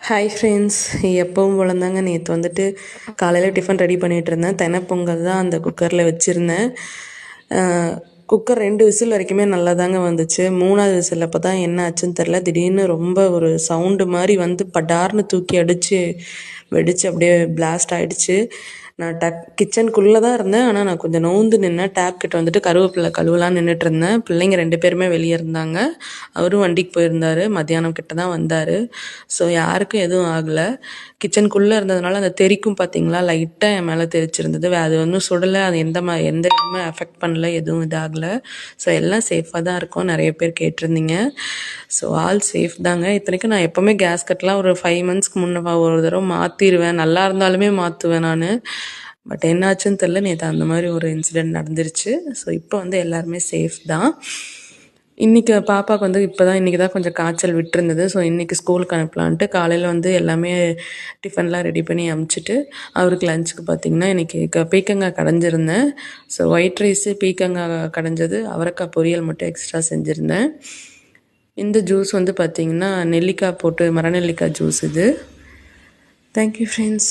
Hi friends, எப்பவும் போல தாங்க. நேற்று வந்துட்டு காலையில் டிஃபன் ரெடி பண்ணிகிட்டு இருந்தேன். தெனைப்பொங்கல் தான் அந்த குக்கரில் வச்சுருந்தேன். குக்கர் 2 விசில் வரைக்குமே நல்லா தாங்க வந்துச்சு. 3வது விசில் அப்போ தான் என்ன ஆச்சுன்னு தெரில, திடீர்னு ரொம்ப ஒரு சவுண்டு மாதிரி வந்து படார்னு தூக்கி அடித்து வெடித்து அப்படியே பிளாஸ்ட் ஆகிடுச்சு. நான் கிச்சனுக்குள்ளே தான் இருந்தேன். ஆனால் நான் கொஞ்சம் நவுந்து நின்னேன். டேப் கிட்ட வந்துட்டு கருவேப்பிலை கழுவலான்னு நின்றுட்டு இருந்தேன். பிள்ளைங்க 2 பேருமே வெளியே இருந்தாங்க. அவரும் வண்டிக்கு போயிருந்தார். மத்தியானம் கிட்ட தான் வந்தார். ஸோ யாருக்கும் எதுவும் ஆகலை. கிச்சனுக்குள்ளே இருந்ததுனால அந்த தெறிக்கும் பார்த்தீங்களா, லைட்டாக என் மேலே தெரிச்சிருந்தது. அது ஒன்றும் சுடலை. அது எந்த இதுவுமே அஃபெக்ட் பண்ணல, எதுவும் இதாகலை. ஸோ எல்லாம் சேஃபாக தான் இருக்கும். நிறைய பேர் கேட்டிருந்தீங்க. ஸோ ஆல் சேஃப் தாங்க. இத்தனைக்கும் நான் எப்போவுமே கேஸ்கட்லாம் ஒரு 5 மந்த்ஸ்க்கு முன்னே ஒரு தடவை மாற்றிடுவேன். நல்லா இருந்தாலுமே மாற்றுவேன் நான். பட் என்னாச்சுன்னு தெரில, நேற்று அந்த மாதிரி ஒரு இன்சிடெண்ட் நடந்துருச்சு. ஸோ இப்போ வந்து எல்லாருமே சேஃப் தான். இன்றைக்கி பாப்பாவுக்கு வந்து இன்றைக்கி தான் கொஞ்சம் காய்ச்சல் விட்டுருந்தது. ஸோ இன்றைக்கி ஸ்கூலுக்கு அனுப்பலான்ட்டு காலையில் வந்து எல்லாமே டிஃபன்லாம் ரெடி பண்ணி அமுச்சிட்டு, அவருக்கு லஞ்சுக்கு பார்த்திங்கன்னா இன்றைக்கி பீக்கங்காய் கடைஞ்சிருந்தேன். ஸோ ஒயிட் ரைஸு, பீக்கங்காய் கடைஞ்சது, அவரைக்காய் பொரியல் மட்டும் எக்ஸ்ட்ரா செஞ்சுருந்தேன். இந்த ஜூஸ் வந்து பார்த்திங்கன்னா நெல்லிக்காய் போட்டு மரநெல்லிக்காய் ஜூஸ் இது. Thank you friends.